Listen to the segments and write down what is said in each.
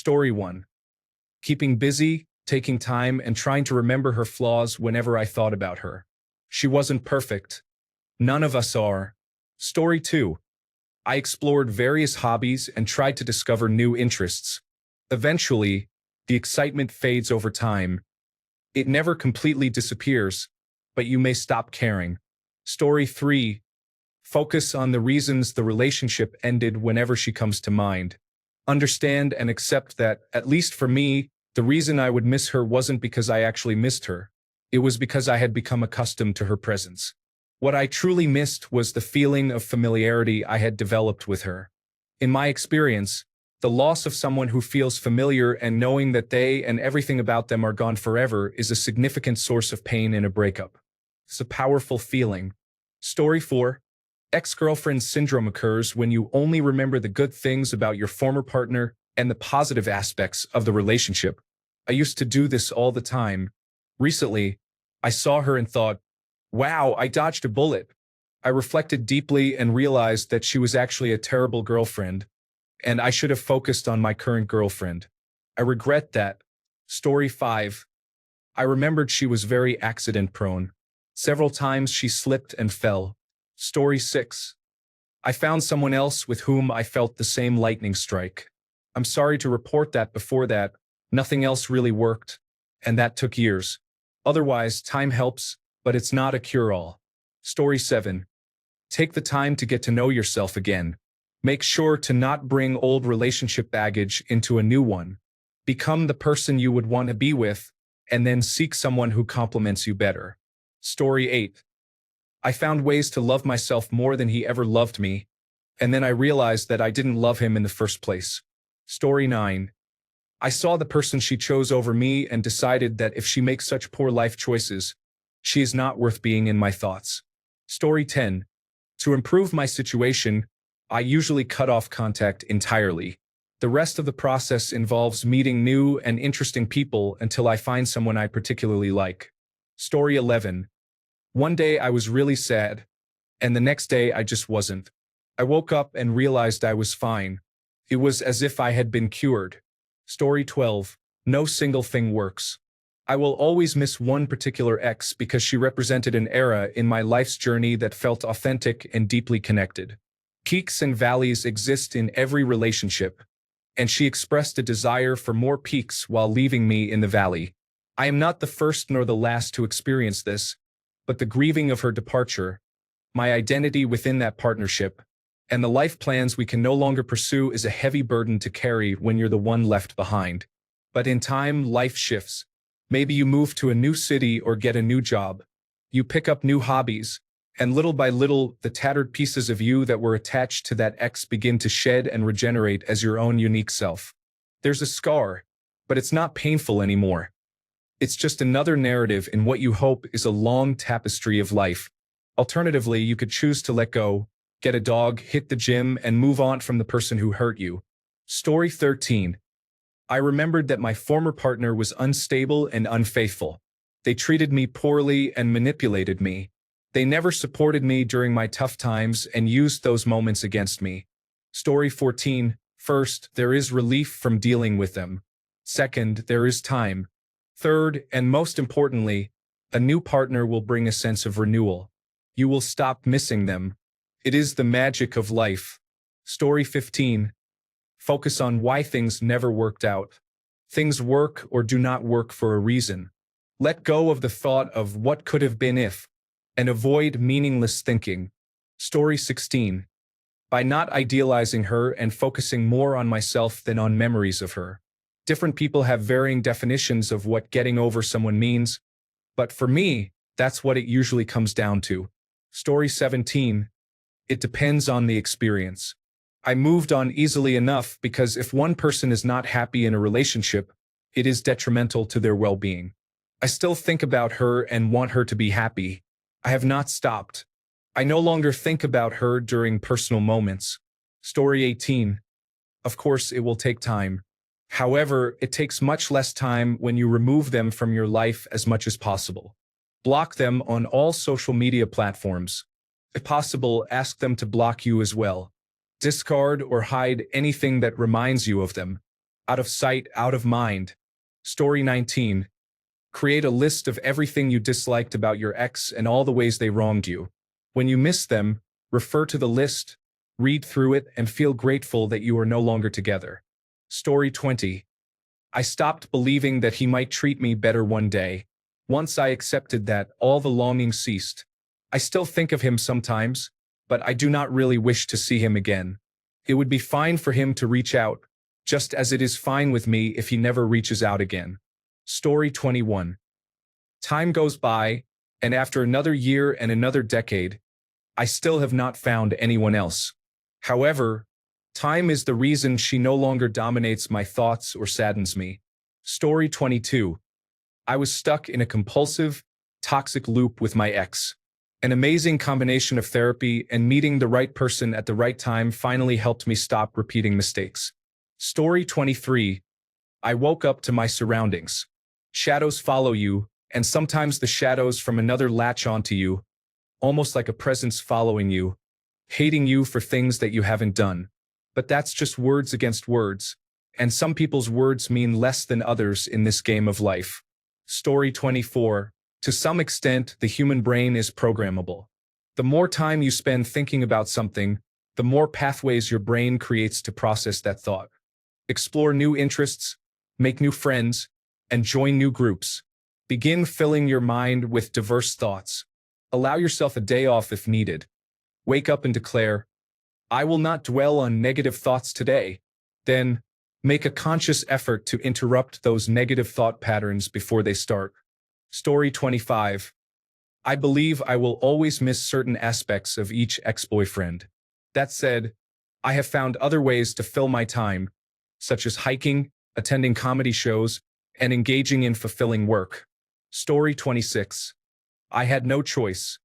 Story 1. Keeping busy, taking time, and trying to remember her flaws whenever I thought about her. She wasn't perfect. None of us are. Story 2. I explored various hobbies and tried to discover new interests. Eventually, the excitement fades over time. It never completely disappears, but you may stop caring. Story 3. Focus on the reasons the relationship ended whenever she comes to mind. Understand and accept that, at least for me, the reason I would miss her wasn't because I actually missed her. It was because I had become accustomed to her presence. What I truly missed was the feeling of familiarity I had developed with her. In my experience, the loss of someone who feels familiar and knowing that they and everything about them are gone forever is a significant source of pain in a breakup. It's a powerful feeling. Story 4. Ex-girlfriend syndrome occurs when you only remember the good things about your former partner and the positive aspects of the relationship. I used to do this all the time. Recently, I saw her and thought, wow, I dodged a bullet. I reflected deeply and realized that she was actually a terrible girlfriend, and I should have focused on my current girlfriend. I regret that. Story 5. I remembered she was very accident-prone. Several times she slipped and fell. Story 6. I found someone else with whom I felt the same lightning strike. I'm sorry to report that before that, nothing else really worked, and that took years. Otherwise, time helps, but it's not a cure-all. Story 7. Take the time to get to know yourself again. Make sure to not bring old relationship baggage into a new one. Become the person you would want to be with, and then seek someone who complements you better. Story 8. I found ways to love myself more than he ever loved me, and then I realized that I didn't love him in the first place. Story 9. I saw the person she chose over me and decided that if she makes such poor life choices, she is not worth being in my thoughts. Story 10. To improve my situation, I usually cut off contact entirely. The rest of the process involves meeting new and interesting people until I find someone I particularly like. Story 11. One day I was really sad, and the next day I just wasn't. I woke up and realized I was fine. It was as if I had been cured. Story 12. No single thing works. I will always miss one particular ex because she represented an era in my life's journey that felt authentic and deeply connected. Peaks and valleys exist in every relationship, and she expressed a desire for more peaks while leaving me in the valley. I am not the first nor the last to experience this, but the grieving of her departure, my identity within that partnership, and the life plans we can no longer pursue is a heavy burden to carry when you're the one left behind. But in time, life shifts. Maybe you move to a new city or get a new job. You pick up new hobbies, and little by little, the tattered pieces of you that were attached to that ex begin to shed and regenerate as your own unique self. There's a scar, but it's not painful anymore. It's just another narrative in what you hope is a long tapestry of life. Alternatively, you could choose to let go, get a dog, hit the gym, and move on from the person who hurt you. Story 13. I remembered that my former partner was unstable and unfaithful. They treated me poorly and manipulated me. They never supported me during my tough times and used those moments against me. Story 14. First, there is relief from dealing with them. Second, there is time. Third, and most importantly, a new partner will bring a sense of renewal. You will stop missing them. It is the magic of life. Story 15. Focus on why things never worked out. Things work or do not work for a reason. Let go of the thought of what could have been if, and avoid meaningless thinking. Story 16. By not idealizing her and focusing more on myself than on memories of her. Different people have varying definitions of what getting over someone means, but for me, that's what it usually comes down to. Story 17. It depends on the experience. I moved on easily enough because if one person is not happy in a relationship, it is detrimental to their well-being. I still think about her and want her to be happy. I have not stopped. I no longer think about her during personal moments. Story 18. Of course, it will take time. However, it takes much less time when you remove them from your life as much as possible. Block them on all social media platforms. If possible, ask them to block you as well. Discard or hide anything that reminds you of them. Out of sight, out of mind. Story 19. Create a list of everything you disliked about your ex and all the ways they wronged you. When you miss them, refer to the list, read through it, and feel grateful that you are no longer together. Story 20. I stopped believing that he might treat me better one day. Once I accepted that, all the longing ceased. I still think of him sometimes, but I do not really wish to see him again. It would be fine for him to reach out, just as it is fine with me if he never reaches out again. Story 21. Time goes by, and after another year and another decade, I still have not found anyone else. However, time is the reason she no longer dominates my thoughts or saddens me. Story 22. I was stuck in a compulsive, toxic loop with my ex. An amazing combination of therapy and meeting the right person at the right time finally helped me stop repeating mistakes. Story 23. I woke up to my surroundings. Shadows follow you, and sometimes the shadows from another latch onto you, almost like a presence following you, hating you for things that you haven't done. But that's just words against words, and some people's words mean less than others in this game of life. Story 24. To some extent, the human brain is programmable. The more time you spend thinking about something, the more pathways your brain creates to process that thought. Explore new interests, make new friends, and join new groups. Begin filling your mind with diverse thoughts. Allow yourself a day off if needed. Wake up and declare, I will not dwell on negative thoughts today. Then, make a conscious effort to interrupt those negative thought patterns before they start. Story 25. I believe I will always miss certain aspects of each ex-boyfriend. That said, I have found other ways to fill my time, such as hiking, attending comedy shows, and engaging in fulfilling work. Story 26. I had no choice.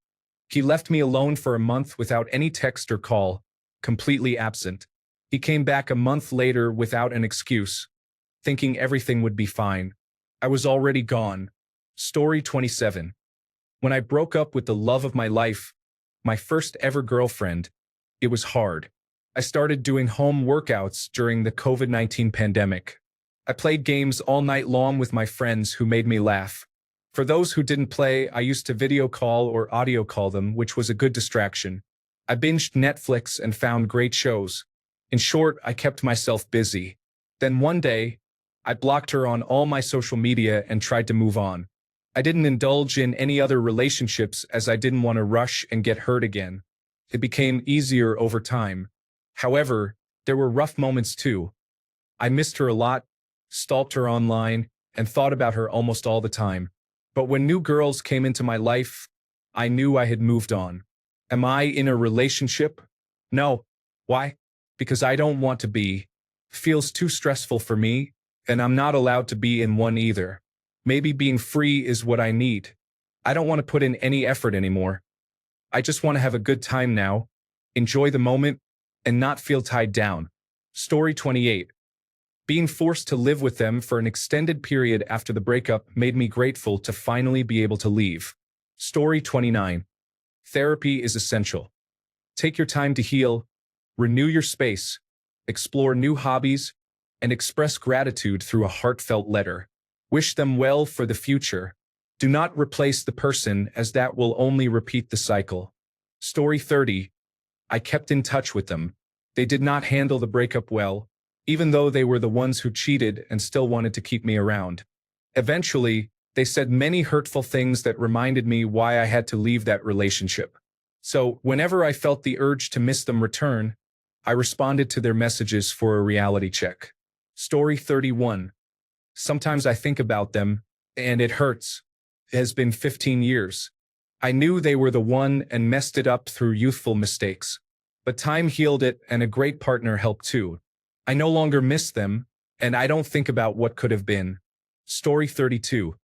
He left me alone for a month without any text or call, completely absent. He came back a month later without an excuse, thinking everything would be fine. I was already gone. Story 27. When I broke up with the love of my life, my first ever girlfriend, it was hard. I started doing home workouts during the COVID-19 pandemic. I played games all night long with my friends who made me laugh. For those who didn't play, I used to video call or audio call them, which was a good distraction. I binged Netflix and found great shows. In short, I kept myself busy. Then one day, I blocked her on all my social media and tried to move on. I didn't indulge in any other relationships as I didn't want to rush and get hurt again. It became easier over time. However, there were rough moments too. I missed her a lot, stalked her online, and thought about her almost all the time. But when new girls came into my life, I knew I had moved on. Am I in a relationship? No. Why? Because I don't want to be. Feels too stressful for me, and I'm not allowed to be in one either. Maybe being free is what I need. I don't want to put in any effort anymore. I just want to have a good time now, enjoy the moment, and not feel tied down. Story 28. Being forced to live with them for an extended period after the breakup made me grateful to finally be able to leave. Story 29. Therapy is essential. Take your time to heal, renew your space, explore new hobbies, and express gratitude through a heartfelt letter. Wish them well for the future. Do not replace the person, as that will only repeat the cycle. Story 30. I kept in touch with them. They did not handle the breakup well, even though they were the ones who cheated and still wanted to keep me around. Eventually, they said many hurtful things that reminded me why I had to leave that relationship. So, whenever I felt the urge to miss them return, I responded to their messages for a reality check. Story 31. Sometimes I think about them, and it hurts. It has been 15 years. I knew they were the one and messed it up through youthful mistakes. But time healed it, and a great partner helped too. I no longer miss them, and I don't think about what could have been. Story 32.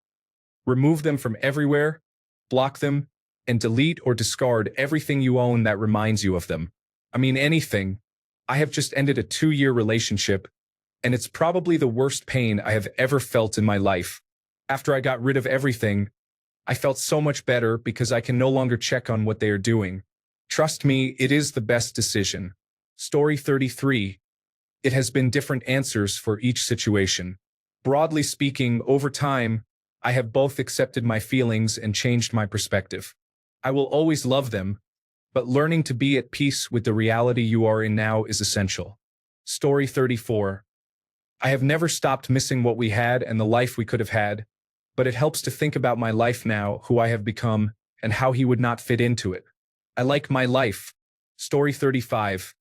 Remove them from everywhere, block them, and delete or discard everything you own that reminds you of them. I mean anything. I have just ended a 2-year relationship, and it's probably the worst pain I have ever felt in my life. After I got rid of everything, I felt so much better because I can no longer check on what they are doing. Trust me, it is the best decision. Story 33. It has been different answers for each situation. Broadly speaking, over time, I have both accepted my feelings and changed my perspective. I will always love them, but learning to be at peace with the reality you are in now is essential. Story 34. I have never stopped missing what we had and the life we could have had, but it helps to think about my life now, who I have become, and how he would not fit into it. I like my life. Story 35.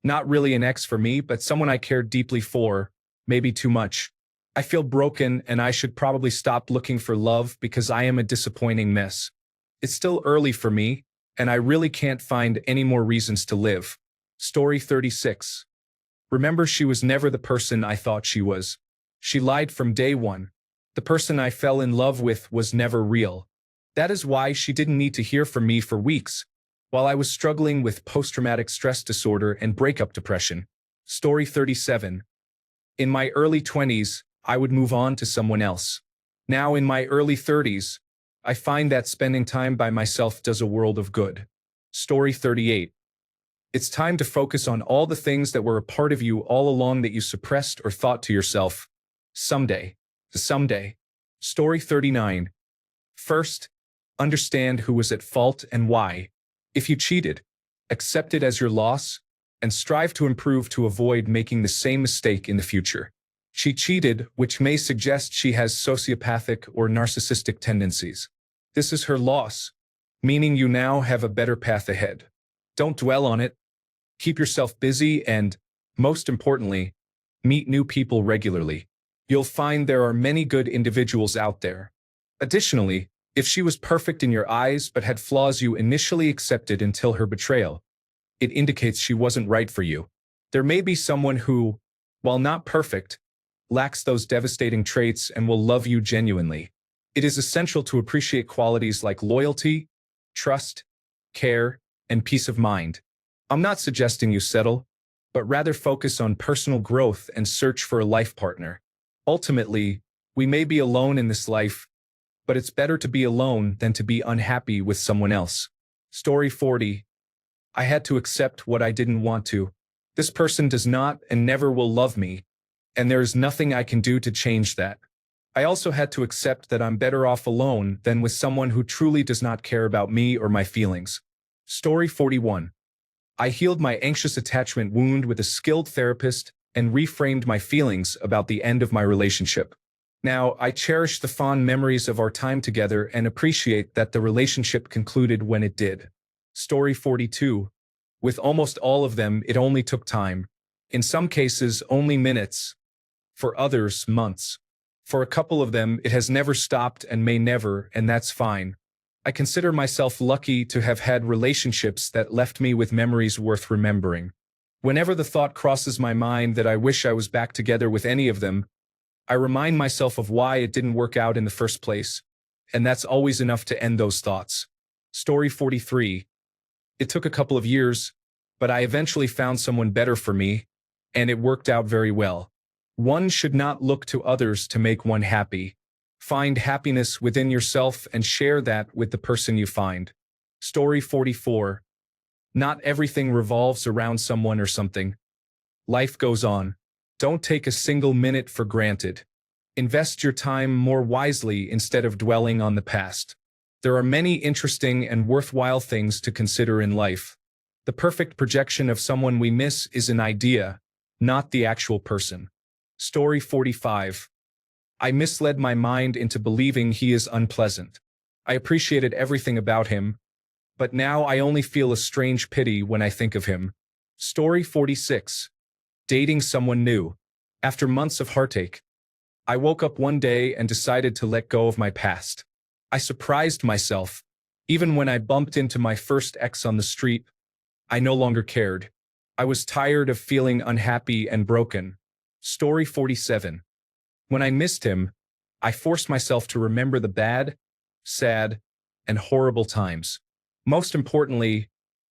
Not really an ex for me, but someone I cared deeply for, maybe too much. I feel broken and I should probably stop looking for love because I am a disappointing mess. It's still early for me, and I really can't find any more reasons to live. Story 36. Remember, she was never the person I thought she was. She lied from day one. The person I fell in love with was never real. That is why she didn't need to hear from me for weeks, while I was struggling with post-traumatic stress disorder and breakup depression. Story 37. In my early 20s, I would move on to someone else. Now in my early 30s, I find that spending time by myself does a world of good. Story 38. It's time to focus on all the things that were a part of you all along that you suppressed or thought to yourself, someday. Story 39. First, understand who was at fault and why. If you cheated, accept it as your loss, and strive to improve to avoid making the same mistake in the future. She cheated, which may suggest she has sociopathic or narcissistic tendencies. This is her loss, meaning you now have a better path ahead. Don't dwell on it. Keep yourself busy and, most importantly, meet new people regularly. You'll find there are many good individuals out there. Additionally, if she was perfect in your eyes but had flaws you initially accepted until her betrayal, it indicates she wasn't right for you. There may be someone who, while not perfect, lacks those devastating traits and will love you genuinely. It is essential to appreciate qualities like loyalty, trust, care, and peace of mind. I'm not suggesting you settle, but rather focus on personal growth and search for a life partner. Ultimately, we may be alone in this life, but it's better to be alone than to be unhappy with someone else. Story 40. I had to accept what I didn't want to. This person does not and never will love me, and there is nothing I can do to change that. I also had to accept that I'm better off alone than with someone who truly does not care about me or my feelings. Story 41. I healed my anxious attachment wound with a skilled therapist and reframed my feelings about the end of my relationship. Now, I cherish the fond memories of our time together and appreciate that the relationship concluded when it did. Story 42. With almost all of them, it only took time. In some cases, only minutes. For others, months. For a couple of them, it has never stopped and may never, and that's fine. I consider myself lucky to have had relationships that left me with memories worth remembering. Whenever the thought crosses my mind that I wish I was back together with any of them, I remind myself of why it didn't work out in the first place, and that's always enough to end those thoughts. Story 43. It took a couple of years, but I eventually found someone better for me, and it worked out very well. One should not look to others to make one happy. Find happiness within yourself and share that with the person you find. Story 44. Not everything revolves around someone or something. Life goes on. Don't take a single minute for granted. Invest your time more wisely instead of dwelling on the past. There are many interesting and worthwhile things to consider in life. The perfect projection of someone we miss is an idea, not the actual person. Story 45. I misled my mind into believing he is unpleasant. I appreciated everything about him, but now I only feel a strange pity when I think of him. Story 46. Dating someone new. After months of heartache, I woke up one day and decided to let go of my past. I surprised myself. Even when I bumped into my first ex on the street, I no longer cared. I was tired of feeling unhappy and broken. Story 47. When I missed him, I forced myself to remember the bad, sad, and horrible times. Most importantly,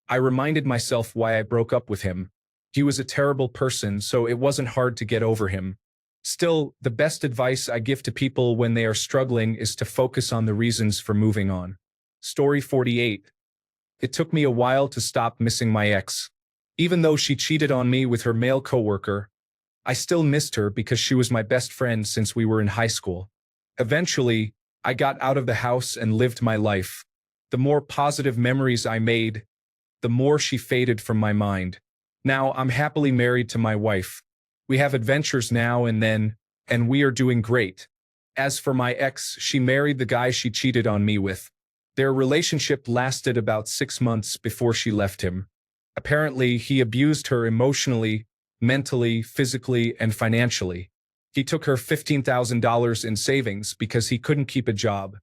I reminded myself why I broke up with him. He was a terrible person, so it wasn't hard to get over him. Still, the best advice I give to people when they are struggling is to focus on the reasons for moving on. Story 48. It took me a while to stop missing my ex. Even though she cheated on me with her male coworker, I still missed her because she was my best friend since we were in high school. Eventually, I got out of the house and lived my life. The more positive memories I made, the more she faded from my mind. Now I'm happily married to my wife. We have adventures now and then, and we are doing great. As for my ex, she married the guy she cheated on me with. Their relationship lasted about 6 months before she left him. Apparently, he abused her emotionally, mentally, physically, and financially. He took her $15,000 in savings because he couldn't keep a job.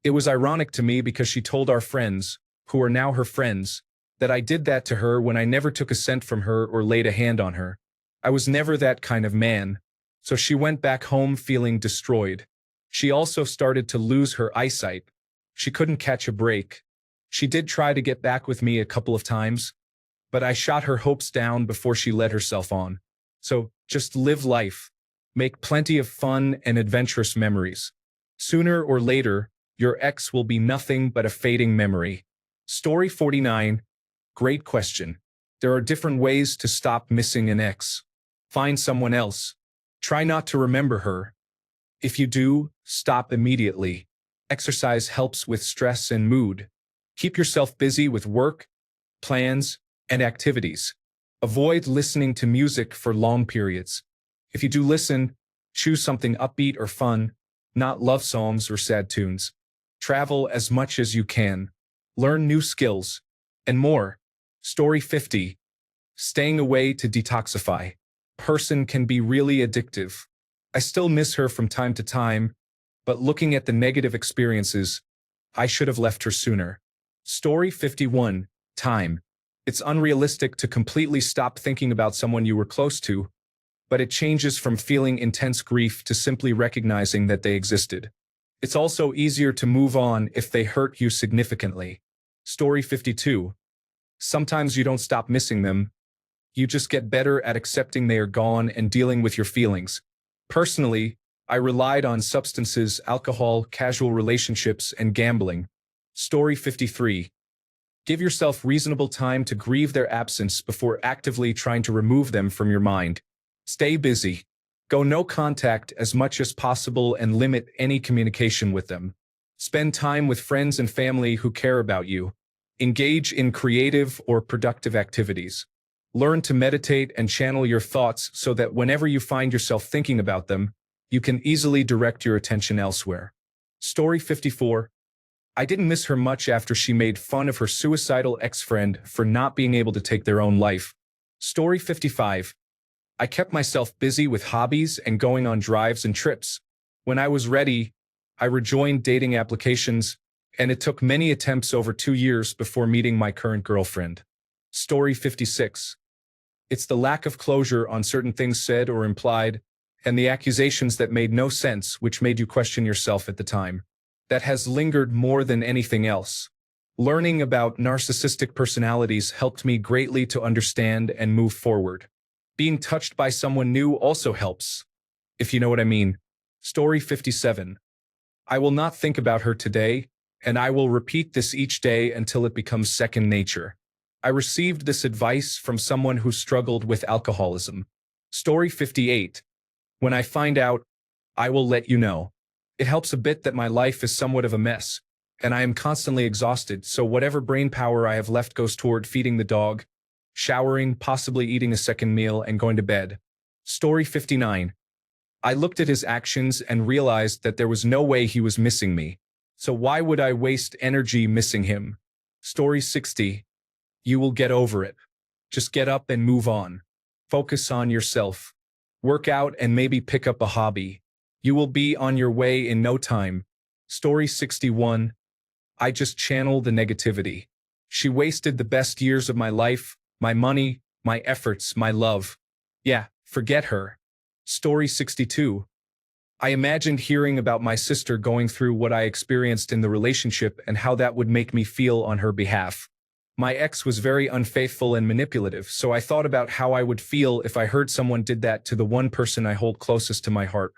It was ironic to me because she told our friends, who are now her friends, that I did that to her when I never took a cent from her or laid a hand on her. I was never that kind of man. So she went back home feeling destroyed. She also started to lose her eyesight. She couldn't catch a break. She did try to get back with me a couple of times, but I shot her hopes down before she let herself on. So just live life. Make plenty of fun and adventurous memories. Sooner or later, your ex will be nothing but a fading memory. Story 49. Great question. There are different ways to stop missing an ex. Find someone else. Try not to remember her. If you do, stop immediately. Exercise helps with stress and mood. Keep yourself busy with work, plans, and activities. Avoid listening to music for long periods. If you do listen, choose something upbeat or fun, not love songs or sad tunes. Travel as much as you can. Learn new skills, and more. Story 50. Staying away to detoxify. Person can be really addictive. I still miss her from time to time, but looking at the negative experiences, I should have left her sooner. Story 51. Time. It's unrealistic to completely stop thinking about someone you were close to, but it changes from feeling intense grief to simply recognizing that they existed. It's also easier to move on if they hurt you significantly. Story 52. Sometimes you don't stop missing them. You just get better at accepting they are gone and dealing with your feelings. Personally, I relied on substances, alcohol, casual relationships, and gambling. Story 53. Give yourself reasonable time to grieve their absence before actively trying to remove them from your mind. Stay busy. Go no contact as much as possible and limit any communication with them. Spend time with friends and family who care about you. Engage in creative or productive activities. Learn to meditate and channel your thoughts so that whenever you find yourself thinking about them, you can easily direct your attention elsewhere. Story 54. I didn't miss her much after she made fun of her suicidal ex-friend for not being able to take their own life. Story 55. I kept myself busy with hobbies and going on drives and trips. When I was ready, I rejoined dating applications, and it took many attempts over 2 years before meeting my current girlfriend. Story 56. It's the lack of closure on certain things said or implied, and the accusations that made no sense which made you question yourself at the time. That has lingered more than anything else. Learning about narcissistic personalities helped me greatly to understand and move forward. Being touched by someone new also helps, if you know what I mean. Story 57. I will not think about her today, and I will repeat this each day until it becomes second nature. I received this advice from someone who struggled with alcoholism. Story 58. When I find out, I will let you know. It helps a bit that my life is somewhat of a mess, and I am constantly exhausted, so whatever brain power I have left goes toward feeding the dog, showering, possibly eating a second meal, and going to bed. Story 59. I looked at his actions and realized that there was no way he was missing me. So why would I waste energy missing him? Story 60. You will get over it. Just get up and move on. Focus on yourself. Work out and maybe pick up a hobby. You will be on your way in no time. Story 61. I just channel the negativity. She wasted the best years of my life, my money, my efforts, my love. Yeah, forget her. Story 62. I imagined hearing about my sister going through what I experienced in the relationship and how that would make me feel on her behalf. My ex was very unfaithful and manipulative, so I thought about how I would feel if I heard someone did that to the one person I hold closest to my heart.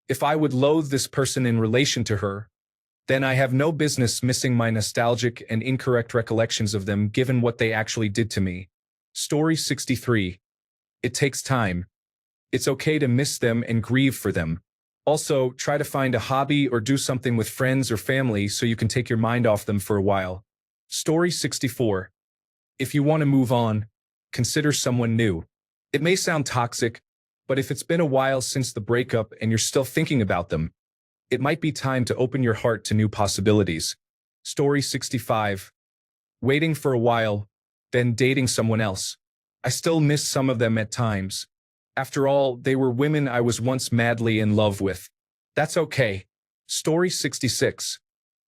If I would loathe this person in relation to her, then I have no business missing my nostalgic and incorrect recollections of them given what they actually did to me. Story 63. It takes time. It's okay to miss them and grieve for them. Also, try to find a hobby or do something with friends or family so you can take your mind off them for a while. Story 64. If you want to move on, consider someone new. It may sound toxic, but if it's been a while since the breakup and you're still thinking about them, it might be time to open your heart to new possibilities. Story 65. Waiting for a while, then dating someone else. I still miss some of them at times. After all, they were women I was once madly in love with. That's okay. Story 66.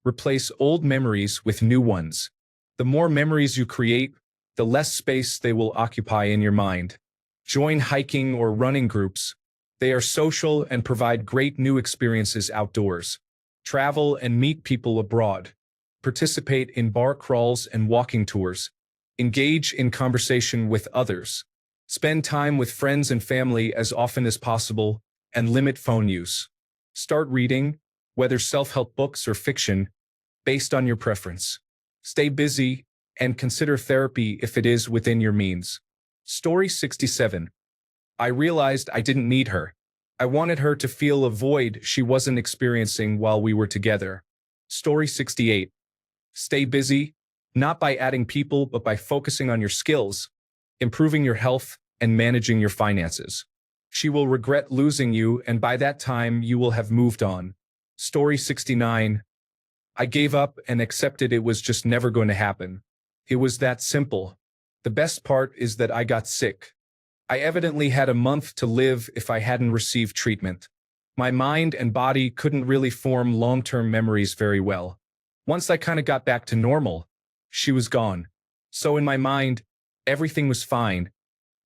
Replace old memories with new ones. The more memories you create, the less space they will occupy in your mind. Join hiking or running groups. They are social and provide great new experiences outdoors. Travel and meet people abroad. Participate in bar crawls and walking tours. Engage in conversation with others. Spend time with friends and family as often as possible, and limit phone use. Start reading, whether self-help books or fiction, based on your preference. Stay busy, and consider therapy if it is within your means. Story 67. I realized I didn't need her. I wanted her to feel a void she wasn't experiencing while we were together. Story 68. Stay busy, not by adding people but by focusing on your skills, improving your health, and managing your finances. She will regret losing you, and by that time you will have moved on. Story 69. I gave up and accepted it was just never going to happen. It was that simple. The best part is that I got sick. I evidently had a month to live if I hadn't received treatment. My mind and body couldn't really form long-term memories very well. Once I kind of got back to normal, she was gone. So in my mind, everything was fine.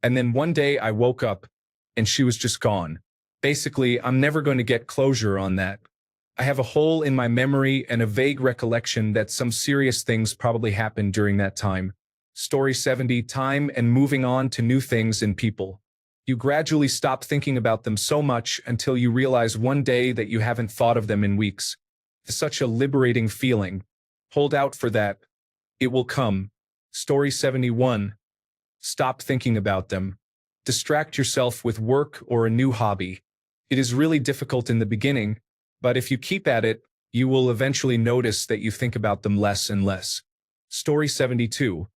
And then one day I woke up, and she was just gone. Basically, I'm never going to get closure on that. I have a hole in my memory and a vague recollection that some serious things probably happened during that time. Story 70. Time and moving on to new things and people. You gradually stop thinking about them so much until you realize one day that you haven't thought of them in weeks. It's such a liberating feeling. Hold out for that. It will come. Story 71. Stop thinking about them. Distract yourself with work or a new hobby. It is really difficult in the beginning, but if you keep at it, you will eventually notice that you think about them less and less. Story 72.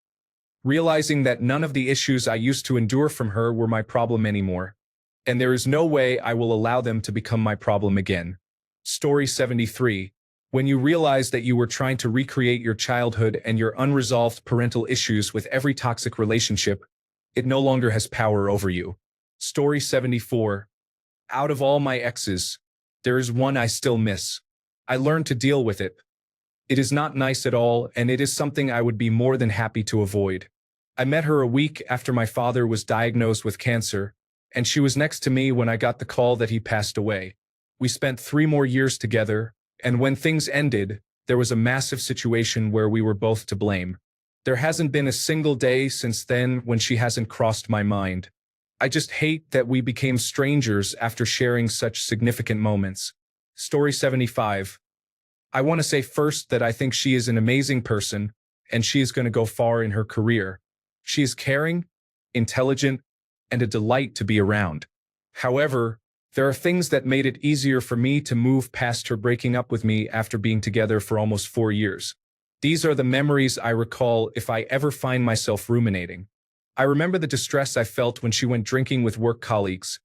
Realizing that none of the issues I used to endure from her were my problem anymore, and there is no way I will allow them to become my problem again. Story 73. When you realize that you were trying to recreate your childhood and your unresolved parental issues with every toxic relationship, it no longer has power over you. Story 74. Out of all my exes, there is one I still miss. I learned to deal with it. It is not nice at all, and it is something I would be more than happy to avoid. I met her a week after my father was diagnosed with cancer, and she was next to me when I got the call that he passed away. We spent 3 more years together, and when things ended, there was a massive situation where we were both to blame. There hasn't been a single day since then when she hasn't crossed my mind. I just hate that we became strangers after sharing such significant moments. Story 75. I want to say first that I think she is an amazing person, and she is going to go far in her career. She is caring, intelligent, and a delight to be around. However, there are things that made it easier for me to move past her breaking up with me after being together for almost 4 years. These are the memories I recall if I ever find myself ruminating. I remember the distress I felt when she went drinking with work colleagues,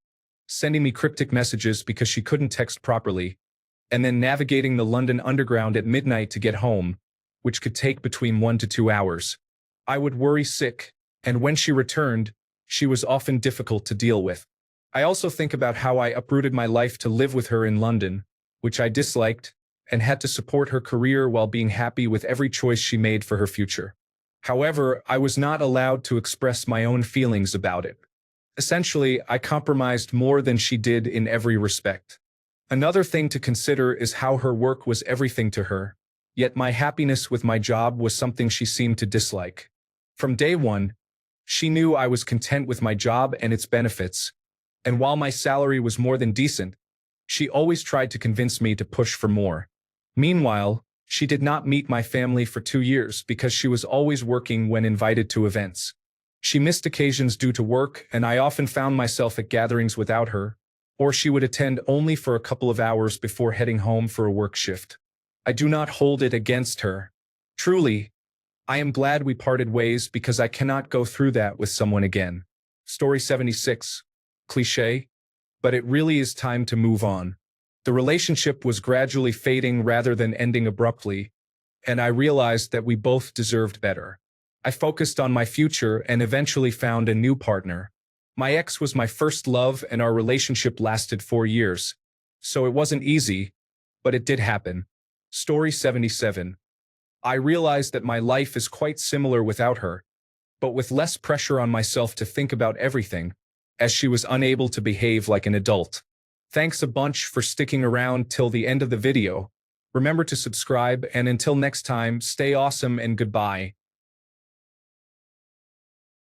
sending me cryptic messages because she couldn't text properly, and then navigating the London Underground at midnight to get home, which could take between 1 to 2 hours. I would worry sick, and when she returned, she was often difficult to deal with. I also think about how I uprooted my life to live with her in London, which I disliked, and had to support her career while being happy with every choice she made for her future. However, I was not allowed to express my own feelings about it. Essentially, I compromised more than she did in every respect. Another thing to consider is how her work was everything to her, yet my happiness with my job was something she seemed to dislike. From day one, she knew I was content with my job and its benefits, and while my salary was more than decent, she always tried to convince me to push for more. Meanwhile, she did not meet my family for 2 years because she was always working when invited to events. She missed occasions due to work, and I often found myself at gatherings without her, or she would attend only for a couple of hours before heading home for a work shift. I do not hold it against her. Truly, I am glad we parted ways because I cannot go through that with someone again. Story 76. Cliché, but it really is time to move on. The relationship was gradually fading rather than ending abruptly, and I realized that we both deserved better. I focused on my future and eventually found a new partner. My ex was my first love, and our relationship lasted 4 years. So it wasn't easy, but it did happen. Story 77. I realized that my life is quite similar without her, but with less pressure on myself to think about everything, as she was unable to behave like an adult. Thanks a bunch for sticking around till the end of the video. Remember to subscribe, and until next time, stay awesome and goodbye.